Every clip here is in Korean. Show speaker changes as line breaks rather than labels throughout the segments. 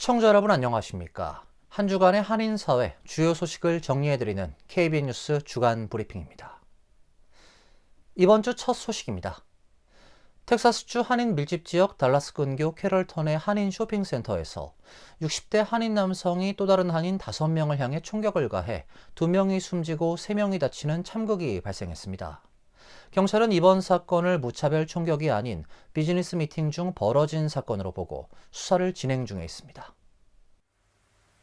시청자 여러분 안녕하십니까? 한 주간의 한인사회 주요 소식을 정리해드리는 KBN 뉴스 주간 브리핑입니다. 이번 주 첫 소식입니다. 텍사스주 한인 밀집 지역 달라스 근교 캐럴턴의 한인 쇼핑센터에서 60대 한인 남성이 또 다른 한인 5명을 향해 총격을 가해 2명이 숨지고 3명이 다치는 참극이 발생했습니다. 경찰은 이번 사건을 무차별 총격이 아닌 비즈니스 미팅 중 벌어진 사건으로 보고 수사를 진행 중에 있습니다.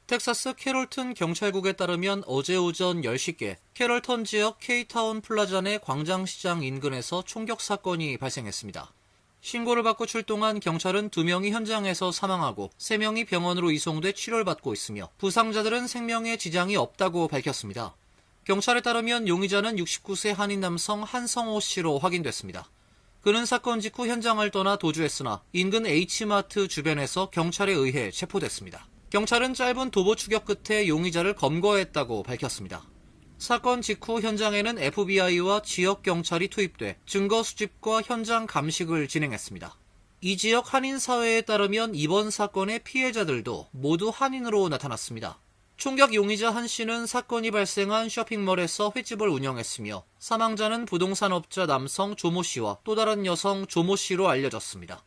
텍사스 캐롤턴 경찰국에 따르면 어제 오전 10시께 캐롤턴 지역 K타운 플라자 내 광장시장 인근에서 총격 사건이 발생했습니다. 신고를 받고 출동한 경찰은 2명이 현장에서 사망하고 3명이 병원으로 이송돼 치료를 받고 있으며 부상자들은 생명에 지장이 없다고 밝혔습니다. 경찰에 따르면 용의자는 69세 한인 남성 한성호 씨로 확인됐습니다. 그는 사건 직후 현장을 떠나 도주했으나 인근 H마트 주변에서 경찰에 의해 체포됐습니다. 경찰은 짧은 도보 추격 끝에 용의자를 검거했다고 밝혔습니다. 사건 직후 현장에는 FBI와 지역 경찰이 투입돼 증거 수집과 현장 감식을 진행했습니다. 이 지역 한인 사회에 따르면 이번 사건의 피해자들도 모두 한인으로 나타났습니다. 총격 용의자 한 씨는 사건이 발생한 쇼핑몰에서 횟집을 운영했으며 사망자는 부동산업자 남성 조모 씨와 또 다른 여성 조모 씨로 알려졌습니다.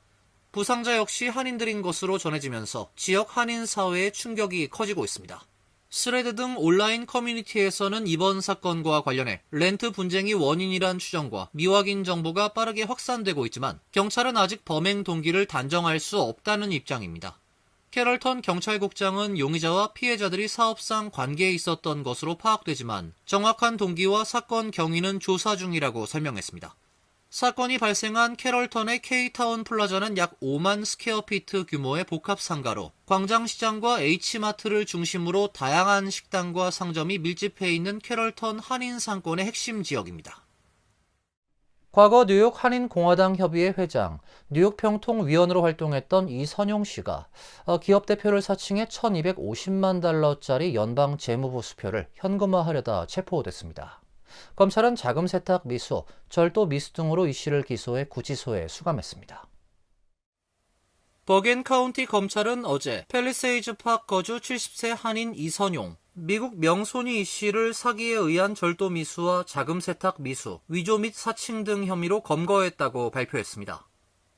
부상자 역시 한인들인 것으로 전해지면서 지역 한인 사회의 충격이 커지고 있습니다. 스레드 등 온라인 커뮤니티에서는 이번 사건과 관련해 렌트 분쟁이 원인이란 추정과 미확인 정보가 빠르게 확산되고 있지만 경찰은 아직 범행 동기를 단정할 수 없다는 입장입니다. 캐럴턴 경찰국장은 용의자와 피해자들이 사업상 관계에 있었던 것으로 파악되지만 정확한 동기와 사건 경위는 조사 중이라고 설명했습니다. 사건이 발생한 캐럴턴의 K타운 플라자는 약 5만 스퀘어피트 규모의 복합 상가로 광장시장과 H마트를 중심으로 다양한 식당과 상점이 밀집해 있는 캐럴턴 한인 상권의 핵심 지역입니다. 과거 뉴욕 한인공화당 협의회 회장, 뉴욕 평통위원으로 활동했던 이선용 씨가 기업 대표를 사칭해 1,250만 달러짜리 연방 재무부 수표를 현금화하려다 체포됐습니다. 검찰은 자금 세탁 미수, 절도 미수 등으로 이 씨를 기소해 구치소에 수감했습니다. 버겐 카운티 검찰은 어제 팰리세이즈 팍 거주 70세 한인 이선용, 미국 명손이 이 씨를 사기에 의한 절도 미수와 자금 세탁 미수, 위조 및 사칭 등 혐의로 검거했다고 발표했습니다.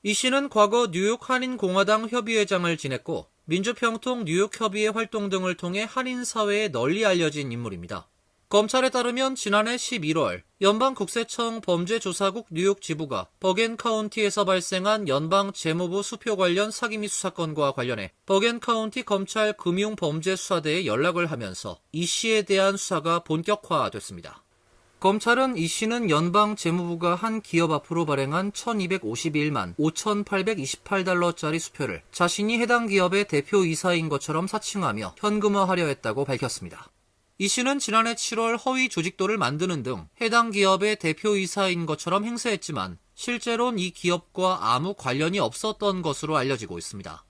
이 씨는 과거 뉴욕 한인공화당 협의회장을 지냈고 민주평통 뉴욕협의회 활동 등을 통해 한인사회에 널리 알려진 인물입니다. 검찰에 따르면 지난해 11월 연방국세청 범죄조사국 뉴욕 지부가 버겐 카운티에서 발생한 연방 재무부 수표 관련 사기 미수 사건과 관련해 버겐 카운티 검찰 금융범죄수사대에 연락을 하면서 이 씨에 대한 수사가 본격화됐습니다. 검찰은 이 씨는 연방 재무부가 한 기업 앞으로 발행한 1,251만 5,828달러짜리 수표를 자신이 해당 기업의 대표이사인 것처럼 사칭하며 현금화하려 했다고 밝혔습니다. 이 씨는 지난해 7월 허위 조직도를 만드는 등 해당 기업의 대표이사인 것처럼 행세했지만 실제로는 이 기업과 아무 관련이 없었던 것으로 알려지고 있습니다.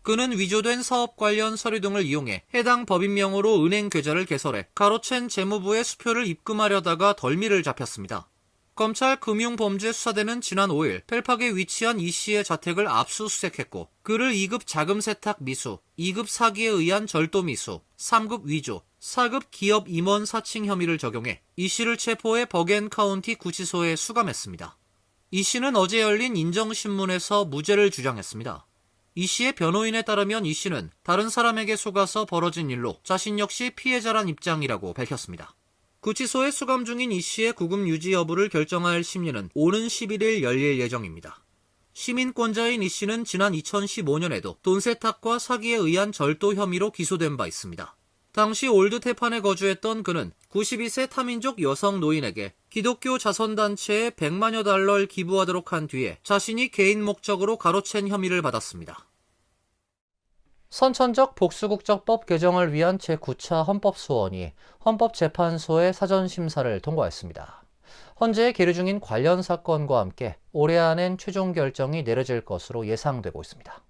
그는 위조된 사업 관련 서류 등을 이용해 해당 법인명으로 은행 계좌를 개설해 가로챈 재무부에 수표를 입금하려다가 덜미를 잡혔습니다. 검찰 금융범죄수사대는 지난 5일 펠팍에 위치한 이 씨의 자택을 압수수색했고 그를 2급 자금 세탁 미수, 2급 사기에 의한 절도 미수, 3급 위조, 4급 기업 임원 사칭 혐의를 적용해 이 씨를 체포해 버겐 카운티 구치소에 수감했습니다. 이 씨는 어제 열린 인정신문에서 무죄를 주장했습니다. 이 씨의 변호인에 따르면 이 씨는 다른 사람에게 속아서 벌어진 일로 자신 역시 피해자란 입장이라고 밝혔습니다. 구치소에 수감 중인 이 씨의 구금 유지 여부를 결정할 심리는 오는 11일 열릴 예정입니다. 시민권자인 이 씨는 지난 2015년에도 돈 세탁과 사기에 의한 절도 혐의로 기소된 바 있습니다. 당시 올드테판에 거주했던 그는 92세 타민족 여성 노인에게 기독교 자선단체에 100만여 달러를 기부하도록 한 뒤에 자신이 개인 목적으로 가로챈 혐의를 받았습니다. 선천적 복수국적법 개정을 위한 제9차 헌법소원이 헌법재판소의 사전심사를 통과했습니다. 헌재 계류 중인 관련 사건과 함께 올해 안엔 최종 결정이 내려질 것으로 예상되고 있습니다.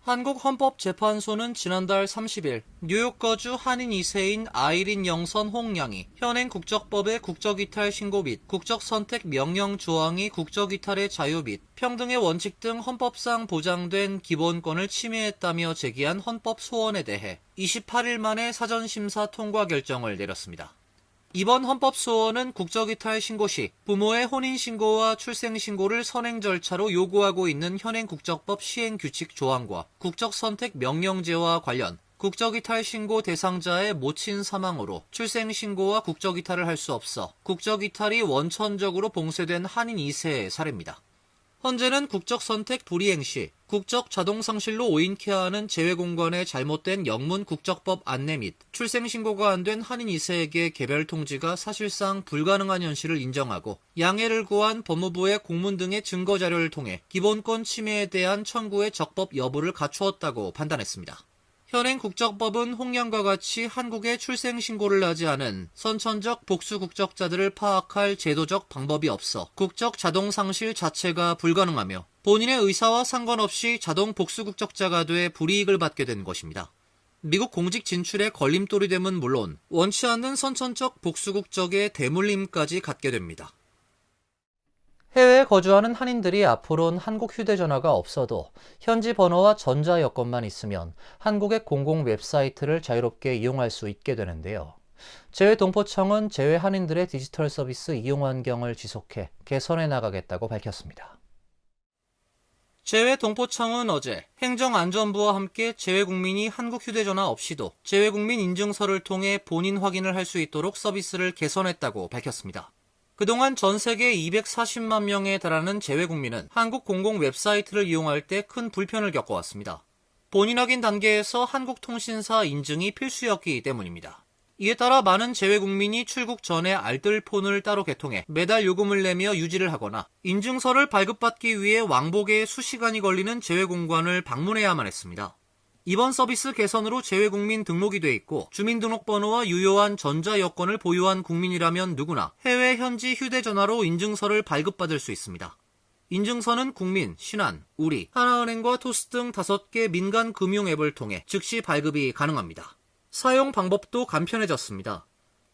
한국헌법재판소는 지난달 30일 뉴욕 거주 한인 2세인 아이린 영선 홍양이 현행 국적법의 국적이탈 신고 및 국적선택 명령 조항이 국적이탈의 자유 및 평등의 원칙 등 헌법상 보장된 기본권을 침해했다며 제기한 헌법 소원에 대해 28일 만에 사전심사 통과 결정을 내렸습니다. 이번 헌법소원은 국적이탈 신고 시 부모의 혼인신고와 출생신고를 선행 절차로 요구하고 있는 현행 국적법 시행규칙 조항과 국적선택 명령제와 관련 국적이탈 신고 대상자의 모친 사망으로 출생신고와 국적이탈을 할 수 없어 국적이탈이 원천적으로 봉쇄된 한인 2세의 사례입니다. 현재는 국적선택 불이행 시 국적 자동상실로 오인케 하는 재외공관의 잘못된 영문 국적법 안내 및 출생신고가 안 된 한인 2세에게 개별 통지가 사실상 불가능한 현실을 인정하고 양해를 구한 법무부의 공문 등의 증거자료를 통해 기본권 침해에 대한 청구의 적법 여부를 갖추었다고 판단했습니다. 현행 국적법은 홍양과 같이 한국에 출생신고를 하지 않은 선천적 복수 국적자들을 파악할 제도적 방법이 없어 국적 자동상실 자체가 불가능하며 본인의 의사와 상관없이 자동 복수 국적자가 돼 불이익을 받게 된 것입니다. 미국 공직 진출에 걸림돌이 됨은 물론 원치 않는 선천적 복수 국적의 대물림까지 갖게 됩니다. 해외에 거주하는 한인들이 앞으로는 한국 휴대전화가 없어도 현지 번호와 전자 여권만 있으면 한국의 공공 웹사이트를 자유롭게 이용할 수 있게 되는데요. 재외동포청은 재외 한인들의 디지털 서비스 이용 환경을 지속해 개선해 나가겠다고 밝혔습니다. 재외동포청은 어제 행정안전부와 함께 재외국민이 한국 휴대전화 없이도 재외국민 인증서를 통해 본인 확인을 할 수 있도록 서비스를 개선했다고 밝혔습니다. 그동안 전 세계 240만 명에 달하는 재외국민은 한국 공공 웹사이트를 이용할 때 큰 불편을 겪어왔습니다. 본인 확인 단계에서 한국통신사 인증이 필수였기 때문입니다. 이에 따라 많은 재외국민이 출국 전에 알뜰폰을 따로 개통해 매달 요금을 내며 유지를 하거나 인증서를 발급받기 위해 왕복에 수시간이 걸리는 재외공관을 방문해야만 했습니다. 이번 서비스 개선으로 재외국민 등록이 돼 있고 주민등록번호와 유효한 전자여권을 보유한 국민이라면 누구나 해외 현지 휴대전화로 인증서를 발급받을 수 있습니다. 인증서는 국민, 신한, 우리, 하나은행과 토스 등 5개 민간 금융 앱을 통해 즉시 발급이 가능합니다. 사용 방법도 간편해졌습니다.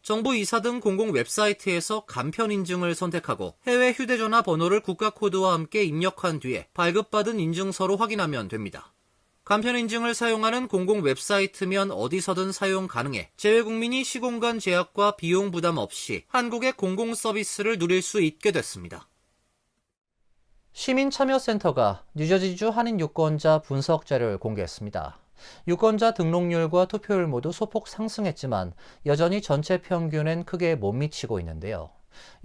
정부 이사 등 공공 웹사이트에서 간편 인증을 선택하고 해외 휴대전화 번호를 국가 코드와 함께 입력한 뒤에 발급받은 인증서로 확인하면 됩니다. 간편 인증을 사용하는 공공 웹사이트면 어디서든 사용 가능해 재외국민이 시공간 제약과 비용 부담 없이 한국의 공공 서비스를 누릴 수 있게 됐습니다. 시민참여센터가 뉴저지주 한인 유권자 분석 자료를 공개했습니다. 유권자 등록률과 투표율 모두 소폭 상승했지만 여전히 전체 평균엔 크게 못 미치고 있는데요.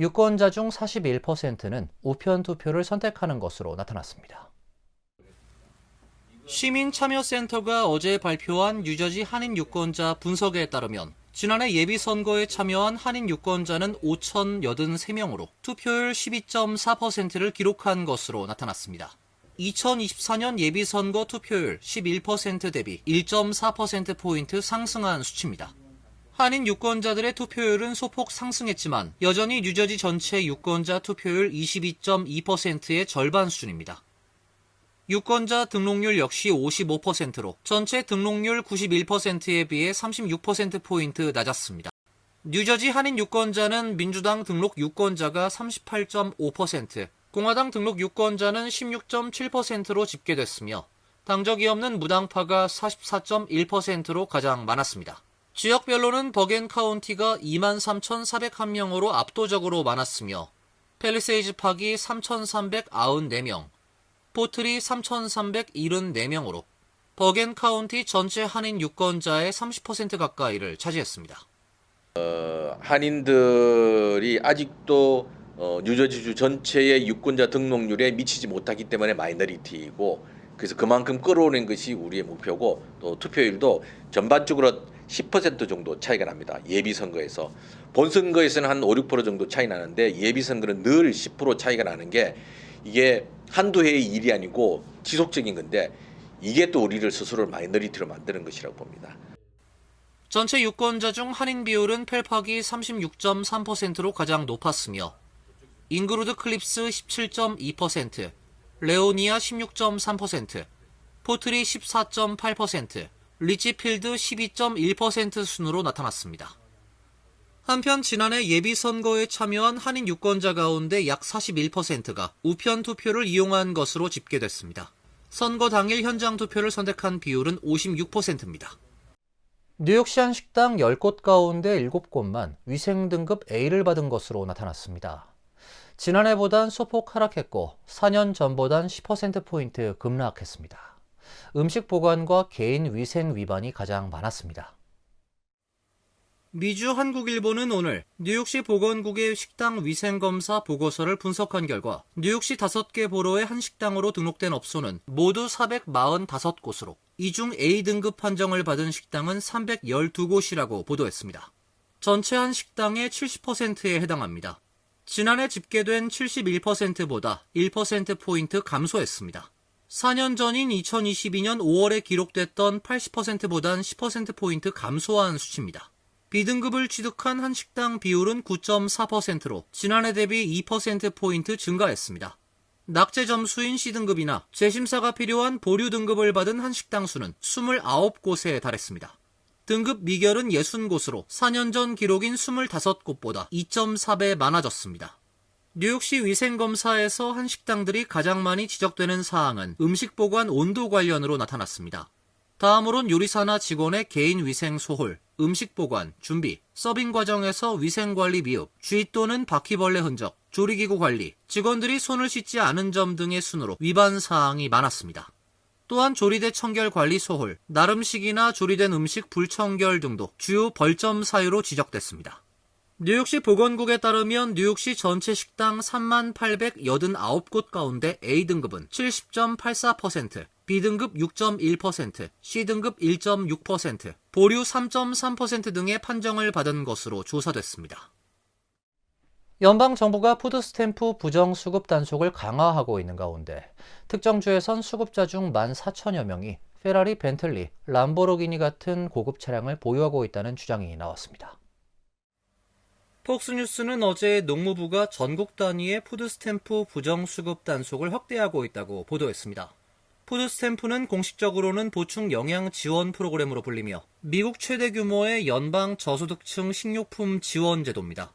유권자 중 41%는 우편 투표를 선택하는 것으로 나타났습니다. 시민참여센터가 어제 발표한 뉴저지 한인 유권자 분석에 따르면 지난해 예비선거에 참여한 한인 유권자는 5,083명으로 투표율 12.4%를 기록한 것으로 나타났습니다. 2024년 예비선거 투표율 11% 대비 1.4%포인트 상승한 수치입니다. 한인 유권자들의 투표율은 소폭 상승했지만 여전히 뉴저지 전체 유권자 투표율 22.2%의 절반 수준입니다. 유권자 등록률 역시 55%로 전체 등록률 91%에 비해 36%포인트 낮았습니다. 뉴저지 한인 유권자는 민주당 등록 유권자가 38.5%, 공화당 등록 유권자는 16.7%로 집계됐으며 당적이 없는 무당파가 44.1%로 가장 많았습니다. 지역별로는 버겐 카운티가 23,401명으로 압도적으로 많았으며 팰리세이즈 팍이 3,394명, 포틀이 3,374명으로 버겐 카운티 전체 한인 유권자의 30% 가까이를 차지했습니다.
한인들이 아직도 뉴저지주 전체의 유권자 등록률에 미치지 못하기 때문에 마이너리티이고 그래서 그만큼 끌어오는 것이 우리의 목표고 또 투표율도 전반적으로 10% 정도 차이가 납니다. 예비선거에서. 본선거에서는 한 5, 6% 정도 차이 나는데 예비선거는 늘 10% 차이가 나는 게 이게 한두 해의 일이 아니고 지속적인 건데 이게 또 우리를 스스로를 마이너리티로 만드는 것이라고 봅니다.
전체 유권자 중 한인 비율은 펠팍이 36.3%로 가장 높았으며 잉그루드 클립스 17.2%, 레오니아 16.3%, 포트리 14.8%, 리치필드 12.1% 순으로 나타났습니다. 한편 지난해 예비선거에 참여한 한인 유권자 가운데 약 41%가 우편 투표를 이용한 것으로 집계됐습니다. 선거 당일 현장 투표를 선택한 비율은 56%입니다. 뉴욕시 한 식당 10곳 가운데 7곳만 위생등급 A를 받은 것으로 나타났습니다. 지난해보단 소폭 하락했고 4년 전보단 10%포인트 급락했습니다. 음식 보관과 개인 위생 위반이 가장 많았습니다. 미주 한국일보는 오늘 뉴욕시 보건국의 식당 위생검사 보고서를 분석한 결과 뉴욕시 5개 보로의 한 식당으로 등록된 업소는 모두 445곳으로 이 중 A등급 판정을 받은 식당은 312곳이라고 보도했습니다. 전체 한 식당의 70%에 해당합니다. 지난해 집계된 71%보다 1%포인트 감소했습니다. 4년 전인 2022년 5월에 기록됐던 80%보단 10%포인트 감소한 수치입니다. B등급을 취득한 한 식당 비율은 9.4%로 지난해 대비 2%포인트 증가했습니다. 낙제 점수인 C등급이나 재심사가 필요한 보류 등급을 받은 한 식당 수는 29곳에 달했습니다. 등급 미결은 60곳으로 4년 전 기록인 25곳보다 2.4배 많아졌습니다. 뉴욕시 위생검사에서 한 식당들이 가장 많이 지적되는 사항은 음식 보관 온도 관련으로 나타났습니다. 다음으론 요리사나 직원의 개인 위생 소홀, 음식 보관, 준비, 서빙 과정에서 위생관리 미흡, 쥐 또는 바퀴벌레 흔적, 조리기구 관리, 직원들이 손을 씻지 않은 점 등의 순으로 위반 사항이 많았습니다. 또한 조리대 청결 관리 소홀, 나름식이나 조리된 음식 불청결 등도 주요 벌점 사유로 지적됐습니다. 뉴욕시 보건국에 따르면 뉴욕시 전체 식당 3889곳 가운데 A등급은 70.84%, B등급 6.1%, C등급 1.6%, 보류 3.3% 등의 판정을 받은 것으로 조사됐습니다. 연방정부가 푸드스탬프 부정수급 단속을 강화하고 있는 가운데 특정 주에선 수급자 중 14,000여 명이 페라리, 벤틀리, 람보르기니 같은 고급 차량을 보유하고 있다는 주장이 나왔습니다. 폭스뉴스는 어제 농무부가 전국 단위의 푸드스탬프 부정수급 단속을 확대하고 있다고 보도했습니다. 푸드스탬프는 공식적으로는 보충 영양 지원 프로그램으로 불리며 미국 최대 규모의 연방 저소득층 식료품 지원 제도입니다.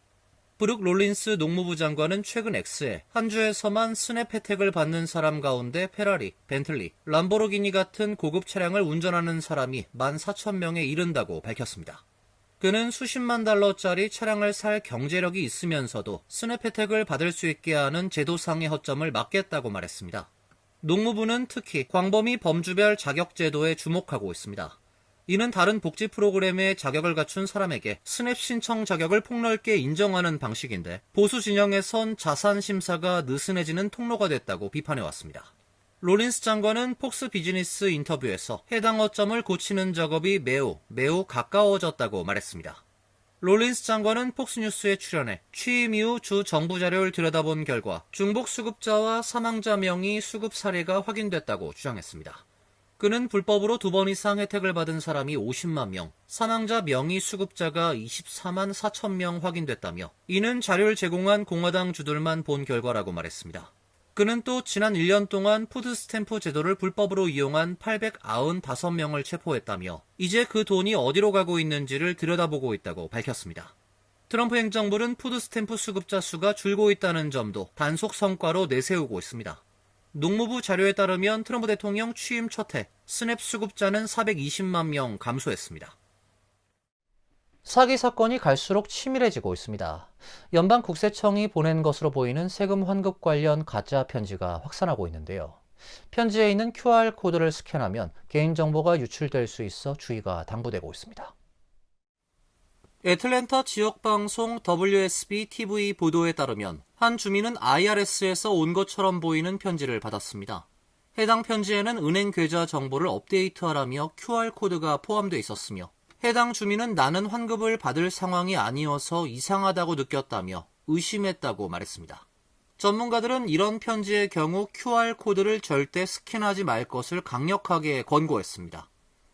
브룩 롤린스 농무부 장관은 최근 X에 한 주에서만 스냅 혜택을 받는 사람 가운데 페라리, 벤틀리, 람보르기니 같은 고급 차량을 운전하는 사람이 14,000명에 이른다고 밝혔습니다. 그는 수십만 달러짜리 차량을 살 경제력이 있으면서도 스냅 혜택을 받을 수 있게 하는 제도상의 허점을 막겠다고 말했습니다. 농무부는 특히 광범위 범주별 자격 제도에 주목하고 있습니다. 이는 다른 복지 프로그램의 자격을 갖춘 사람에게 스냅 신청 자격을 폭넓게 인정하는 방식인데 보수 진영에선 자산 심사가 느슨해지는 통로가 됐다고 비판해왔습니다. 롤린스 장관은 폭스 비즈니스 인터뷰에서 해당 허점을 고치는 작업이 매우 가까워졌다고 말했습니다. 롤린스 장관은 폭스뉴스에 출연해 취임 이후 주 정부 자료를 들여다본 결과 중복 수급자와 사망자 명의 수급 사례가 확인됐다고 주장했습니다. 그는 불법으로 2번 이상 혜택을 받은 사람이 50만 명, 사망자 명의 수급자가 24만 4천 명 확인됐다며 이는 자료를 제공한 공화당 주들만 본 결과라고 말했습니다. 그는 또 지난 1년 동안 푸드스탬프 제도를 불법으로 이용한 895명을 체포했다며 이제 그 돈이 어디로 가고 있는지를 들여다보고 있다고 밝혔습니다. 트럼프 행정부는 푸드스탬프 수급자 수가 줄고 있다는 점도 단속 성과로 내세우고 있습니다. 농무부 자료에 따르면 트럼프 대통령 취임 첫 해 스냅 수급자는 420만 명 감소했습니다. 사기 사건이 갈수록 치밀해지고 있습니다. 연방국세청이 보낸 것으로 보이는 세금 환급 관련 가짜 편지가 확산하고 있는데요. 편지에 있는 QR코드를 스캔하면 개인정보가 유출될 수 있어 주의가 당부되고 있습니다. 애틀랜타 지역방송 WSB-TV 보도에 따르면 한 주민은 IRS에서 온 것처럼 보이는 편지를 받았습니다. 해당 편지에는 은행 계좌 정보를 업데이트하라며 QR코드가 포함되어 있었으며 해당 주민은 나는 환급을 받을 상황이 아니어서 이상하다고 느꼈다며 의심했다고 말했습니다. 전문가들은 이런 편지의 경우 QR코드를 절대 스캔하지 말 것을 강력하게 권고했습니다.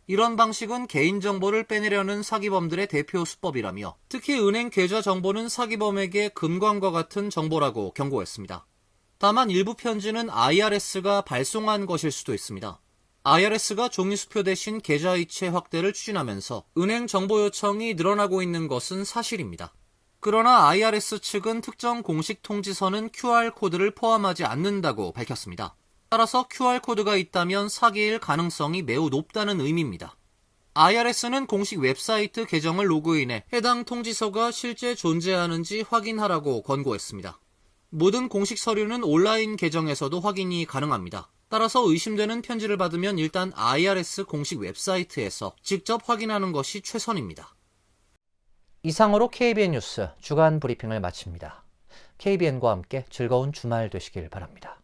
이런 방식은 개인정보를 빼내려는 사기범들의 대표 수법이라며 특히 은행 계좌 정보는 사기범에게 금광과 같은 정보라고 경고했습니다. 다만 일부 편지는 IRS가 발송한 것일 수도 있습니다. IRS가 종이수표 대신 계좌이체 확대를 추진하면서 은행 정보 요청이 늘어나고 있는 것은 사실입니다. 그러나 IRS 측은 특정 공식 통지서는 QR코드를 포함하지 않는다고 밝혔습니다. 따라서 QR코드가 있다면 사기일 가능성이 매우 높다는 의미입니다. IRS는 공식 웹사이트 계정을 로그인해 해당 통지서가 실제 존재하는지 확인하라고 권고했습니다. 모든 공식 서류는 온라인 계정에서도 확인이 가능합니다. 따라서 의심되는 편지를 받으면 일단 IRS 공식 웹사이트에서 직접 확인하는 것이 최선입니다. 이상으로 KBN 뉴스 주간 브리핑을 마칩니다. KBN과 함께 즐거운 주말 되시길 바랍니다.